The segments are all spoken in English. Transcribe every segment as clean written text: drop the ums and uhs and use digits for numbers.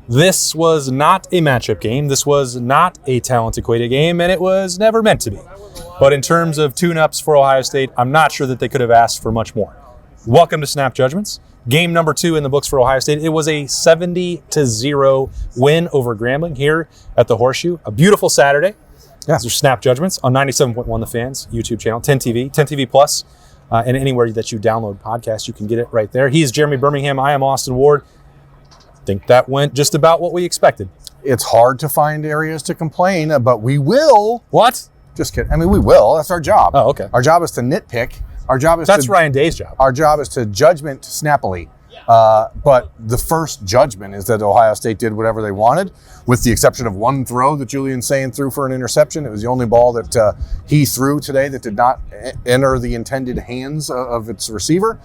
This was not a matchup game. This was not a talent-equated game, and it was never meant to be. But in terms of tune-ups for Ohio State, I'm not sure that they could have asked for much more. Welcome to Snap Judgments. Game number 2 in the books for Ohio State. It was a 70-0 win over Grambling here at the Horseshoe. A beautiful Saturday. Yeah. These are Snap Judgments on 97.1 The Fans YouTube channel, 10 TV Plus, and anywhere that you download podcasts, you can get it right there. He is Jeremy Birmingham. I am Austin Ward. I think that went just about what we expected. It's hard to find areas to complain, but we will. What? Just kidding. I mean, we will. That's our job. Oh, okay. Our job is to nitpick. That's Ryan Day's job. Our job is to judgment snappily. But the first judgment is that Ohio State did whatever they wanted, with the exception of one throw that Julian Sayin threw for an interception. It was the only ball that he threw today that did not enter the intended hands of its receiver.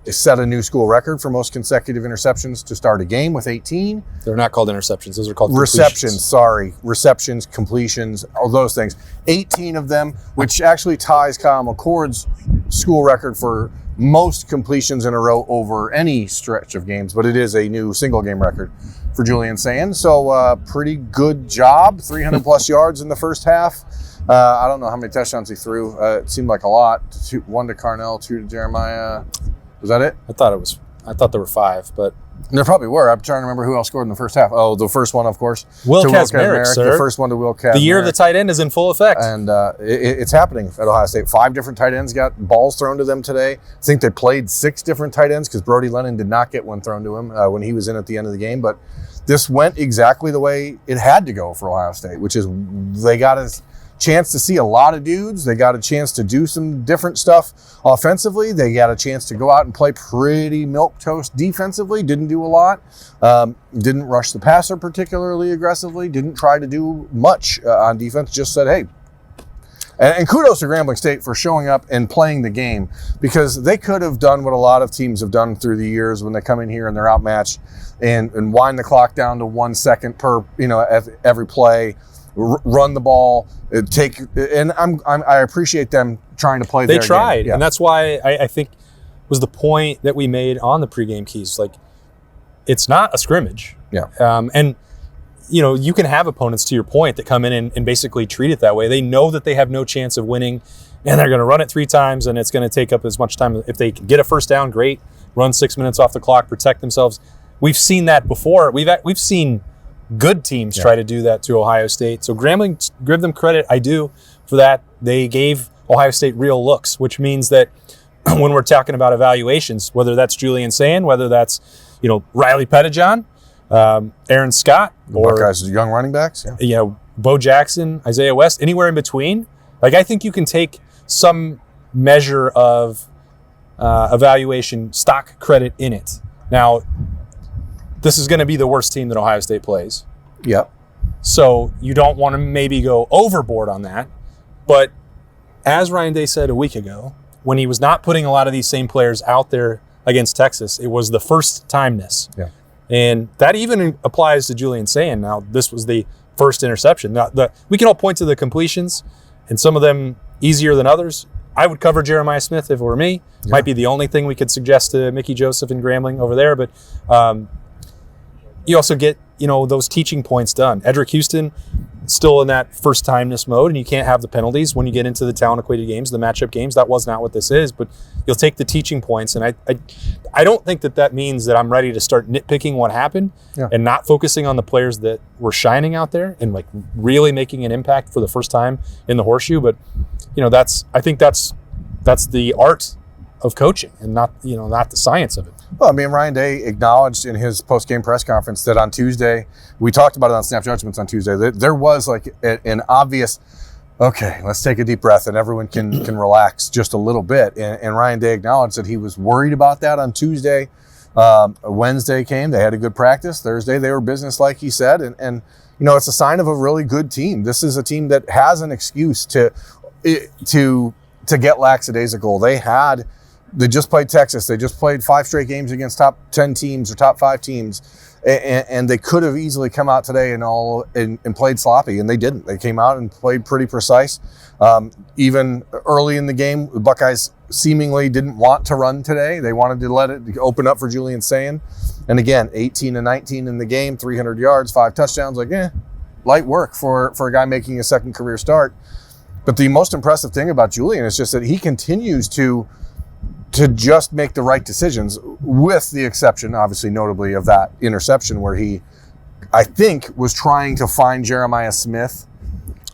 It set a new school record for most consecutive interceptions to start a game with 18. They're not called interceptions. Those are called Receptions, completions, all those things. 18 of them, which actually ties Kyle McCord's school record for most completions in a row over any stretch of games, but it is a new single game record for Julian Sayin. So pretty good job, 300 plus yards in the first half. I don't know how many touchdowns he threw. It seemed like a lot. 1 to Carnell, 2 to Jeremiah. Was that it? I thought there were 5, but there probably were. I'm trying to remember who else scored in the first half. Oh, the first one, of course. Will Kazmarek, sir. The first one to Will Kazmarek. The year of the tight end is in full effect. And it's happening at Ohio State. 5 different tight ends got balls thrown to them today. I think they played 6 different tight ends because Brody Lennon did not get one thrown to him when he was in at the end of the game. But this went exactly the way it had to go for Ohio State, which is they got a chance to see a lot of dudes. They got a chance to do some different stuff offensively. They got a chance to go out and play pretty milquetoast defensively. Didn't do a lot. Didn't rush the passer particularly aggressively. Didn't try to do much on defense. Just said, hey. And kudos to Grambling State for showing up and playing the game, because they could have done what a lot of teams have done through the years when they come in here and they're outmatched and wind the clock down to 1 second per, every play. Run the ball, I appreciate them trying to play their game. They tried, and that's why I think was the point that we made on the pregame keys. Like, it's not a scrimmage. Yeah. And, you can have opponents, to your point, that come in and basically treat it that way. They know that they have no chance of winning, and they're going to run it 3 times, and it's going to take up as much time. If they can get a first down, great. Run 6 minutes off the clock, protect themselves. We've seen that before. We've seen good teams try to do that to Ohio State. So Grambling, give them credit, I do, for that. They gave Ohio State real looks, which means that when we're talking about evaluations, whether that's Julian Sayin, whether that's, Riley Pettijohn, Aaron Scott, or Buckeyes young running backs, Bo Jackson, Isaiah West, anywhere in between. Like, I think you can take some measure of evaluation stock credit in it. Now, this is going to be the worst team that Ohio State plays. Yep. So you don't want to maybe go overboard on that. But as Ryan Day said a week ago, when he was not putting a lot of these same players out there against Texas, it was the first timeness. Yeah. And that even applies to Julian Sayin. Now, this was the first interception. Now, we can all point to the completions, and some of them easier than others. I would cover Jeremiah Smith if it were me. Yeah. Might be the only thing we could suggest to Mickey Joseph and Grambling over there. But you also get, those teaching points done. Edric Houston still in that first timeness mode, and you can't have the penalties when you get into the talent equated games, the matchup games. That was not what this is, but you'll take the teaching points. And I don't think that means that I'm ready to start nitpicking what happened and not focusing on the players that were shining out there and like really making an impact for the first time in the Horseshoe. But I think that's the art of coaching and not the science of it. Well, Ryan Day acknowledged in his post-game press conference that on Tuesday, we talked about it on Snap Judgments on Tuesday, that there was like an obvious, okay, let's take a deep breath and everyone can relax just a little bit. And Ryan Day acknowledged that he was worried about that on Tuesday. Wednesday came, they had a good practice. Thursday, they were business-like, he said. And it's a sign of a really good team. This is a team that has an excuse to get lackadaisical. They just played Texas. They just played 5 straight games against top 10 teams or top 5 teams. And they could have easily come out today and played sloppy, and they didn't. They came out and played pretty precise. Even early in the game, the Buckeyes seemingly didn't want to run today. They wanted to let it open up for Julian Sayin. And again, 18 and 19 in the game, 300 yards, 5 touchdowns. Like, light work for a guy making a second career start. But the most impressive thing about Julian is just that he continues to just make the right decisions, with the exception, obviously, notably, of that interception where he, I think, was trying to find Jeremiah Smith.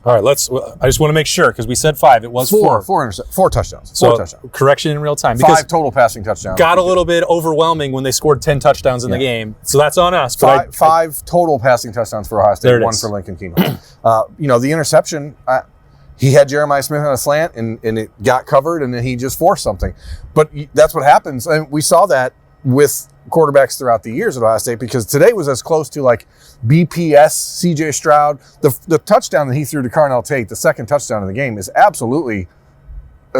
All right, I just want to make sure, because we said 5. It was 4. 4 touchdowns. So, 4 touchdowns. Correction in real time. 5 total passing touchdowns. Got a little bit overwhelming when they scored 10 touchdowns in the game. So that's on us. Five total passing touchdowns for Ohio State, 1 for Lincoln Keenum. The interception, he had Jeremiah Smith on a slant, and it got covered, and then he just forced something. But that's what happens. And we saw that with quarterbacks throughout the years at Ohio State, because today was as close to like BPS, CJ Stroud. The touchdown that he threw to Carnell Tate, the second touchdown of the game, is absolutely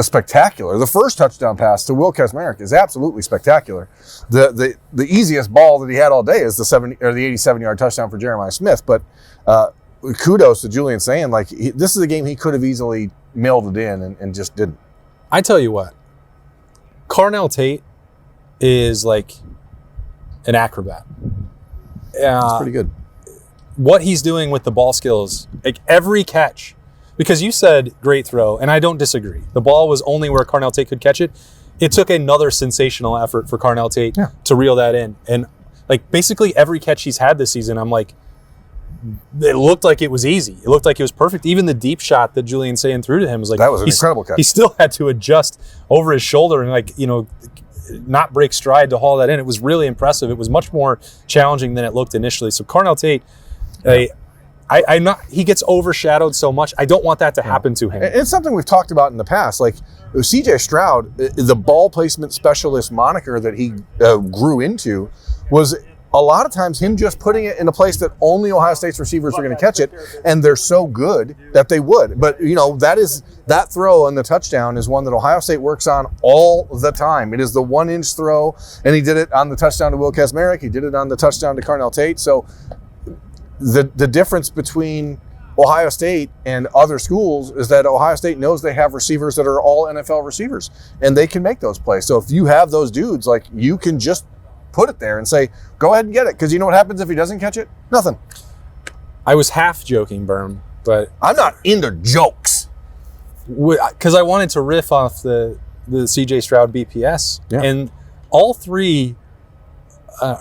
spectacular. The first touchdown pass to Will Kazmarek is absolutely spectacular. The easiest ball that he had all day is the 87-yard touchdown for Jeremiah Smith. But kudos to Julian Sayin. Like, this is a game he could have easily mailed it in and just didn't. I tell you what, Carnell Tate is like an acrobat. That's pretty good. What he's doing with the ball skills, like every catch, because you said great throw, and I don't disagree. The ball was only where Carnell Tate could catch it. It took another sensational effort for Carnell Tate to reel that in. And like basically every catch he's had this season, I'm like, it looked like it was easy. It looked like it was perfect. Even the deep shot that Julian Sayin threw to him was like, that was an incredible catch. He still had to adjust over his shoulder and not break stride to haul that in. It was really impressive. It was much more challenging than it looked initially. So Carnell Tate, he gets overshadowed so much. I don't want that to happen to him. It's something we've talked about in the past. Like CJ Stroud, the ball placement specialist moniker that he grew into was a lot of times him just putting it in a place that only Ohio State's receivers are going to catch it, and they're so good that they would. But that throw on the touchdown is one that Ohio State works on all the time. It is the 1-inch throw, and he did it on the touchdown to Will Kazmarek. He did it on the touchdown to Carnell Tate. So the difference between Ohio State and other schools is that Ohio State knows they have receivers that are all NFL receivers, and they can make those plays. So if you have those dudes, like, you can just put it there and say, go ahead and get it. Because you know what happens if he doesn't catch it? Nothing. I was half joking, Birm, but I'm not into jokes. Because I wanted to riff off the CJ Stroud BPS. Yeah. And all 3,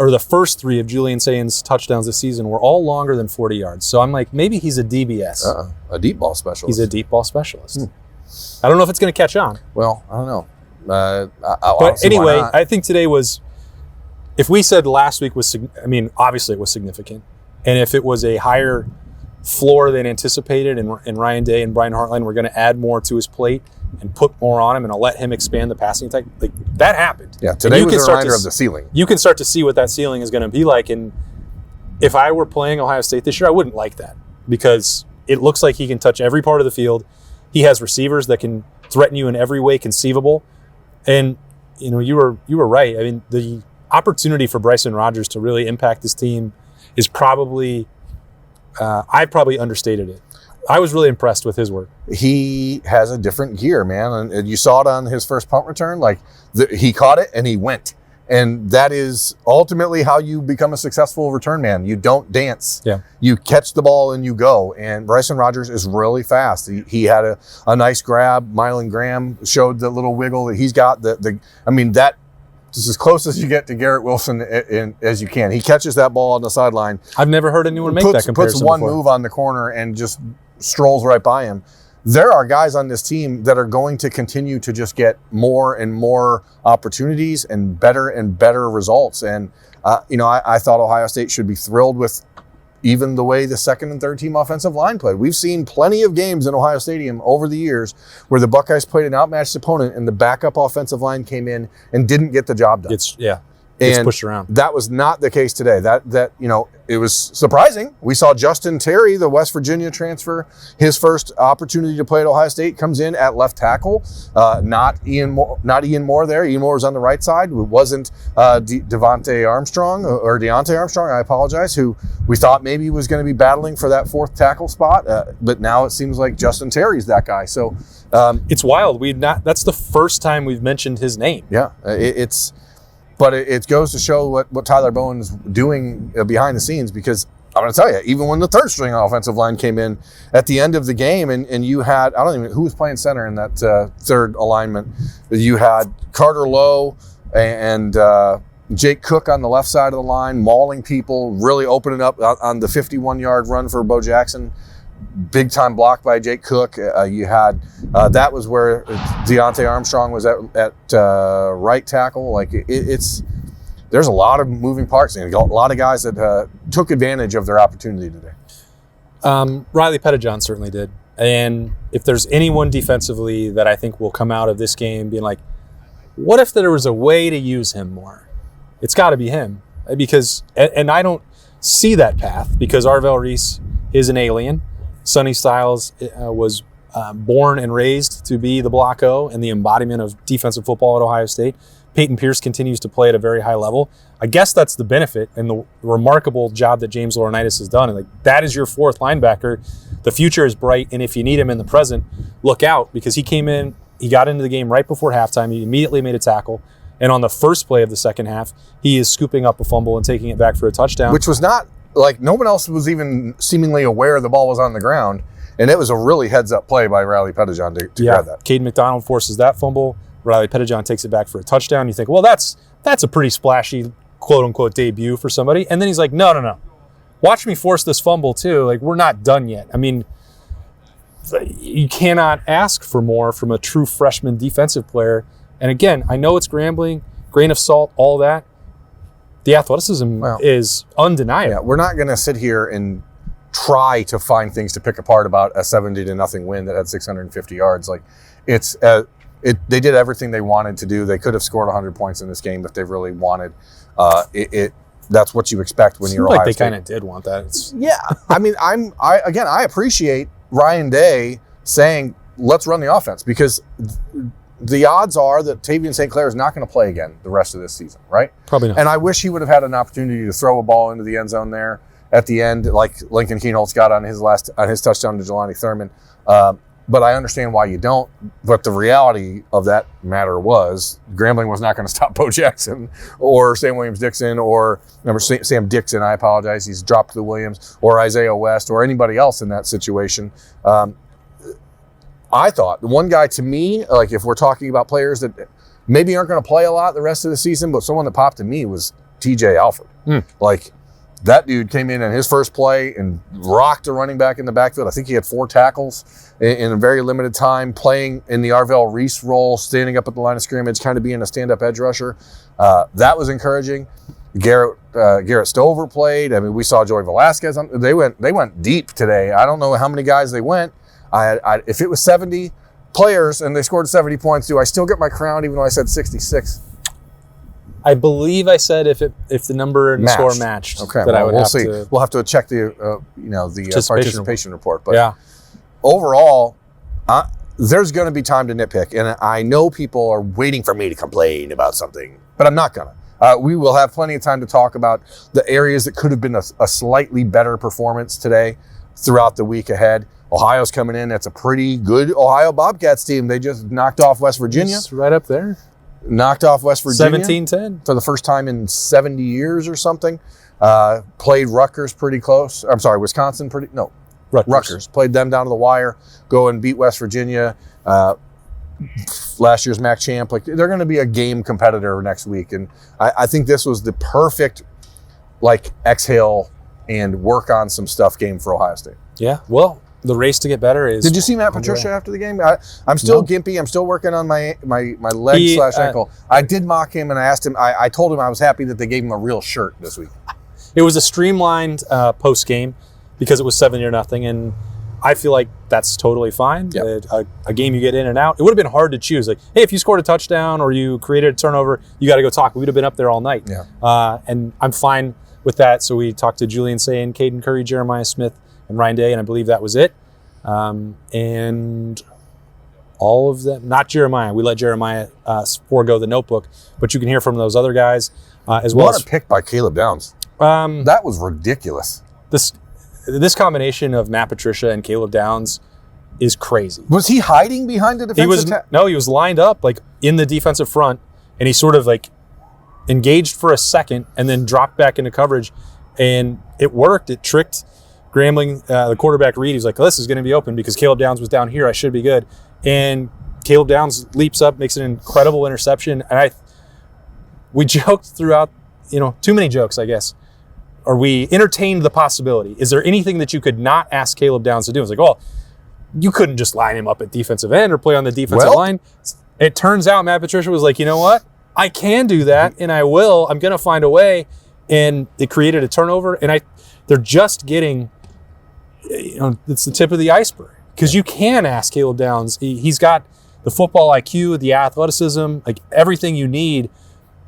or the first 3 of Julian Sayin's touchdowns this season were all longer than 40 yards. So I'm like, maybe he's a DBS. A deep ball specialist. He's a deep ball specialist. I don't know if it's going to catch on. Well, I don't know. But anyway, I think today was, if we said last week was, obviously it was significant. And if it was a higher floor than anticipated, and Ryan Day and Brian Hartline were going to add more to his plate and put more on him and let him expand the passing attack, like, that happened. Yeah, today was a reminder of the ceiling. You can start to see what that ceiling is going to be like. And if I were playing Ohio State this year, I wouldn't like that, because it looks like he can touch every part of the field. He has receivers that can threaten you in every way conceivable. And, you were right. I mean, the opportunity for Bryson Rodgers to really impact this team is probably, I probably understated it. I was really impressed with his work. He has a different gear, man. And you saw it on his first punt return. Like, he caught it and he went. And that is ultimately how you become a successful return man. You don't dance. Yeah. You catch the ball and you go. And Bryson Rodgers is really fast. He had a nice grab. Mylan Graham showed the little wiggle that he's got. That is as close as you get to Garrett Wilson as you can. He catches that ball on the sideline. I've never heard anyone make that comparison Puts one before. Move on the corner and just strolls right by him. There are guys on this team that are going to continue to just get more and more opportunities and better results. And, I thought Ohio State should be thrilled with even the way the second and third team offensive line played. We've seen plenty of games in Ohio Stadium over the years where the Buckeyes played an outmatched opponent and the backup offensive line came in and didn't get the job done. It's pushed around. That was not the case today. It was surprising. We saw Justin Terry, the West Virginia transfer, his first opportunity to play at Ohio State, comes in at left tackle. Not Ian Moore there. Ian Moore was on the right side. It wasn't Deontay Armstrong, I apologize, who we thought maybe was going to be battling for that fourth tackle spot. But now it seems like Justin Terry's that guy. So it's wild. That's the first time we've mentioned his name. Yeah, but it goes to show what Tyler Bowen's doing behind the scenes, because I'm going to tell you, even when the third string offensive line came in at the end of the game, and you had, I don't even who was playing center in that third alignment. You had Carter Lowe and Jake Cook on the left side of the line, mauling people, really opening up on the 51-yard run for Bo Jackson. Big time block by Jake Cook. You had that was where Deontay Armstrong was at right tackle. Like there's a lot of moving parts and a lot of guys that took advantage of their opportunity today. Riley Pettijohn certainly did. And if there's anyone defensively that I think will come out of this game being like, what if there was a way to use him more? It's got to be him, because, and I don't see that path, because Arvell Reese is an alien. Sonny Styles was born and raised to be the Block O and the embodiment of defensive football at Ohio State. Peyton Pierce continues to play at a very high level. I guess that's the benefit and the remarkable job that James Laurinaitis has done. And like, that is your fourth linebacker. The future is bright, and if you need him in the present, look out, because he came in, he got into the game right before halftime. He immediately made a tackle. And on the first play of the second half, he is scooping up a fumble and taking it back for a touchdown. Which was not, like, no one else was even seemingly aware the ball was on the ground. And it was a really heads-up play by Riley Pettijohn to grab that. Caden McDonald forces that fumble. Riley Pettijohn takes it back for a touchdown. You think, well, that's a pretty splashy, quote-unquote, debut for somebody. And then he's like, no. Watch me force this fumble, too. Like, we're not done yet. I mean, you cannot ask for more from a true freshman defensive player. And again, I know it's Grambling, grain of salt, all that. The athleticism is undeniable. Yeah, we're not going to sit here and try to find things to pick apart about a 70-0 win that had 650 yards. Like, they did everything they wanted to do. They could have scored 100 points in this game if they really wanted. That's what you expect when you're Ohio State. Like they kind of did want that. Yeah, I mean, I appreciate Ryan Day saying, let's run the offense, because the odds are that Tavian St. Clair is not going to play again the rest of this season, right? Probably not. And I wish he would have had an opportunity to throw a ball into the end zone there at the end, like Lincoln Keenholz got on his touchdown to Jelani Thurman. But I understand why you don't. But the reality of that matter was Grambling was not going to stop Bo Jackson or Sam Williams-Dixon or Sam Dixon, I apologize. He's dropped to the Williams, or Isaiah West or anybody else in that situation. I thought the one guy to me, like if we're talking about players that maybe aren't going to play a lot the rest of the season, but someone that popped to me was TJ Alford. Like, that dude came in his first play and rocked a running back in the backfield. I think he had 4 tackles in a very limited time, playing in the Arvell Reese role, standing up at the line of scrimmage, kind of being a stand-up edge rusher. That was encouraging. Garrett Stover played. I mean, we saw Joey Velasquez. They went deep today. I don't know how many guys they went. If it was 70 players and they scored 70 points, do I still get my crown even though I said 66? I believe I said if the number and the score matched. Okay, that I would we'll have see. To we'll have to check the participation report. But yeah, overall, there's going to be time to nitpick, and I know people are waiting for me to complain about something, but I'm not gonna. We will have plenty of time to talk about the areas that could have been a slightly better performance today throughout the week ahead. Ohio's coming in. That's a pretty good Ohio Bobcats team. They just knocked off West Virginia. It's right up there. Knocked off West Virginia 17-10 for the first time in 70 years or something. Played Rutgers pretty close. I'm sorry, Wisconsin Rutgers. Played them down to the wire. Go and beat West Virginia. Last year's MAC champ. Like, they're going to be a game competitor next week. And I think this was the perfect, like, exhale and work on some stuff game for Ohio State. Yeah, well, the race to get better is... Did you see Matt Patricia after the game? I'm still gimpy. I'm still working on my leg / ankle. I did mock him, and I asked him, I told him I was happy that they gave him a real shirt this week. It was a streamlined post-game because it was 7-0, and I feel like that's totally fine. Yep. A game you get in and out. It would have been hard to choose. Like, hey, if you scored a touchdown or you created a turnover, you got to go talk. We would have been up there all night. Yeah. And I'm fine with that. So we talked to Julian Sayin, Caden Curry, Jeremiah Smith, and Ryan Day, and I believe that was it. And all of them, not Jeremiah. We let Jeremiah forego the notebook, but you can hear from those other guys as well. What a pick by Caleb Downs. That was ridiculous. This combination of Matt Patricia and Caleb Downs is crazy. Was he hiding behind the defensive No, he was lined up like in the defensive front, and he sort of like engaged for a second and then dropped back into coverage, and it worked. It tricked Grambling, the quarterback Reed. He's like, this is going to be open because Caleb Downs was down here. I should be good. And Caleb Downs leaps up, makes an incredible interception. And we joked throughout, too many jokes, I guess. Or we entertained the possibility. Is there anything that you could not ask Caleb Downs to do? It's like, well, you couldn't just line him up at defensive end or play on the defensive line. It turns out Matt Patricia was like, you know what? I can do that, and I will. I'm going to find a way. And it created a turnover. And they're just getting, it's the tip of the iceberg. Because you can ask Caleb Downs. He's got the football IQ, the athleticism, like everything you need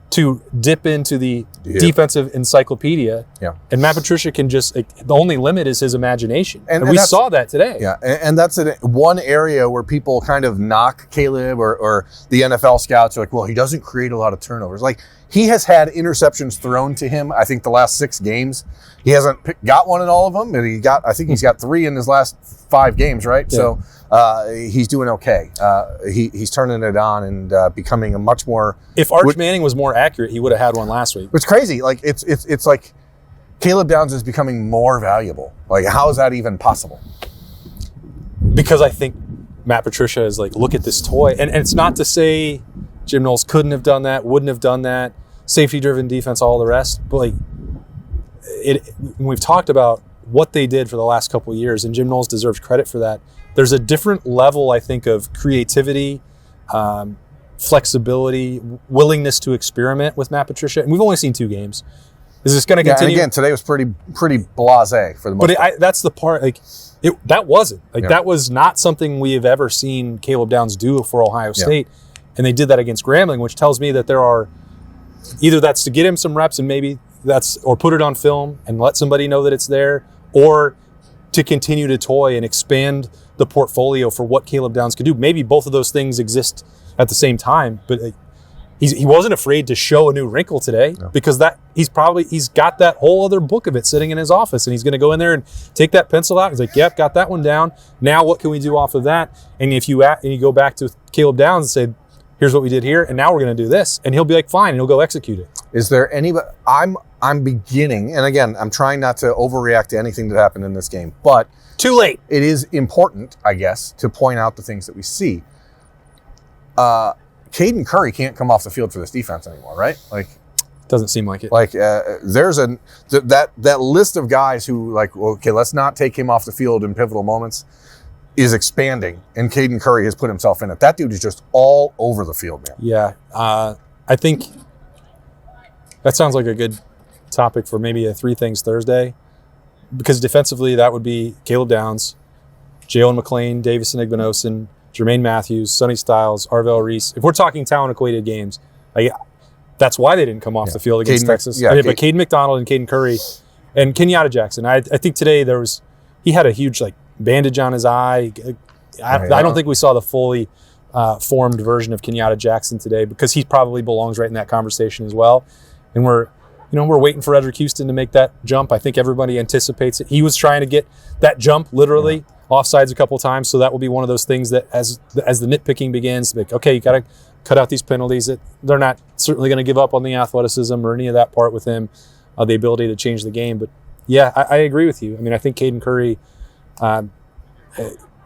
to dip into the defensive encyclopedia. Yeah. And Matt Patricia can just, the only limit is his imagination. And we saw that today. Yeah, and that's one area where people kind of knock Caleb or the NFL scouts are like, well, he doesn't create a lot of turnovers. Like, he has had interceptions thrown to him, I think, the last 6 games. He hasn't got one in all of them, and I think he's got 3 in his last 5 games, right? Yeah. So he's doing okay. He's turning it on and becoming a much more. If Arch Manning was more accurate, he would have had one last week. It's crazy. Like it's like Caleb Downs is becoming more valuable. Like, how is that even possible? Because I think Matt Patricia is like, look at this toy, and it's not to say Jim Knowles couldn't have done that, wouldn't have done that, safety-driven defense, all the rest. But like, we've talked about what they did for the last couple of years, and Jim Knowles deserves credit for that. There's a different level, I think, of creativity, flexibility, willingness to experiment with Matt Patricia. And we've only seen 2 games. Is this going to continue? And again, today was pretty blasé for the most part. That's the part, that wasn't. That was not something we have ever seen Caleb Downs do for Ohio State. And they did that against Grambling, which tells me that there are, either that's to get him some reps and maybe or put it on film and let somebody know that it's there, or to continue to toy and expand the portfolio for what Caleb Downs could do. Maybe both of those things exist at the same time, but he wasn't afraid to show a new wrinkle today because he's got that whole other book of it sitting in his office, and he's going to go in there and take that pencil out. He's like, yep, got that one down. Now what can we do off of that? And if you go back to Caleb Downs and say, here's what we did here, and now we're going to do this, and he'll be like, fine, and he'll go execute it. Is there anybody? I'm beginning, and again, I'm trying not to overreact to anything that happened in this game, but too late. It is important, I guess, to point out the things that we see. Caden Curry can't come off the field for this defense anymore, right? Like, doesn't seem like it. Like, there's that list of guys who, like, okay, let's not take him off the field in pivotal moments, is expanding, and Caden Curry has put himself in it. That dude is just all over the field, man. Yeah, I think that sounds like a good topic for maybe a 3 Things Thursday, because defensively that would be Caleb Downs, Jalen McClain, Davison Igbinosun, Jermaine Matthews, Sonny Styles, Arvell Reese. If we're talking talent-equated games, that's why they didn't come off the field against Texas. But Caden McDonald and Caden Curry and Kenyatta Jackson. I think today he had a huge bandage on his eye. I don't think we saw the fully formed version of Kenyatta Jackson today, because he probably belongs right in that conversation as well. And we're waiting for Edric Houston to make that jump. I think everybody anticipates it. He was trying to get that jump literally offsides a couple times, so that will be one of those things that as the nitpicking begins, like, okay, you got to cut out these penalties. That they're not certainly going to give up on the athleticism or any of that part with him, the ability to change the game. But yeah, I agree with you. I mean, I think Caden Curry,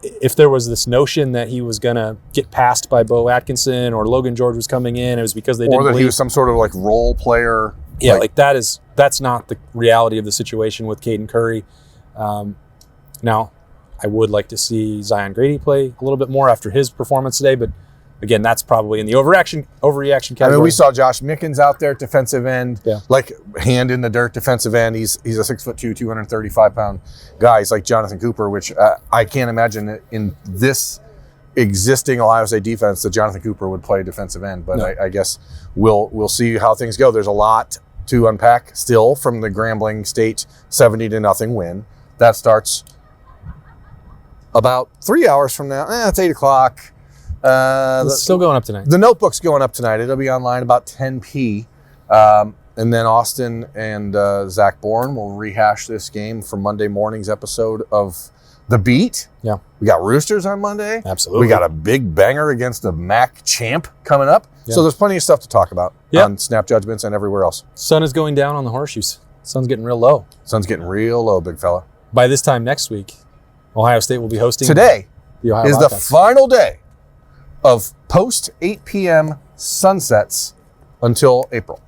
if there was this notion that he was going to get passed by Bo Atkinson or Logan George was coming in, it was because they didn't believe. Or that he believe. Was some sort of role player. Yeah, that's not the reality of the situation with Caden Curry. Now, I would like to see Zion Grady play a little bit more after his performance today, but again, that's probably in the overreaction category. I mean, we saw Josh Mickens out there, defensive end, hand in the dirt defensive end. He's a 6'2", 235-pound guy. He's like Jonathan Cooper, which I can't imagine that in this existing Ohio State defense that Jonathan Cooper would play defensive end. But I guess we'll see how things go. There's a lot to unpack still from the Grambling State 70-0 win. That starts about 3 hours from now. It's 8 o'clock. It's still going up tonight. The Notebook's going up tonight. It'll be online about 10 p. And then Austin and Zach Bourne will rehash this game for Monday morning's episode of the beat. Yeah. We got Roosters on Monday. Absolutely. We got a big banger against the MAC champ coming up. Yeah. So there's plenty of stuff to talk about Yeah. on Snap Judgments and everywhere else. Sun is going down on the horseshoes. Sun's getting real low. Sun's getting real low, big fella. By this time next week, Ohio State will be hosting Today the Ohio is the Wildcats. final day of post 8 p.m. sunsets until April.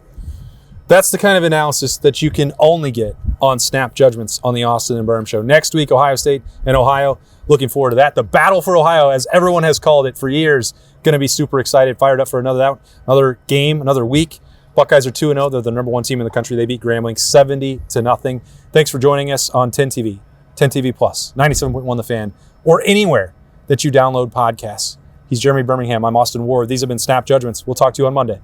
That's the kind of analysis that you can only get on Snap Judgments on the Austin and Birm Show. Next week, Ohio State and Ohio. Looking forward to that. The battle for Ohio, as everyone has called it for years, going to be super excited, fired up for another game, another week. Buckeyes are 2-0. They're the number one team in the country. They beat Grambling 70-0. Thanks for joining us on 10 TV, 10 TV Plus, 97.1 The Fan, or anywhere that you download podcasts. He's Jeremy Birmingham. I'm Austin Ward. These have been Snap Judgments. We'll talk to you on Monday.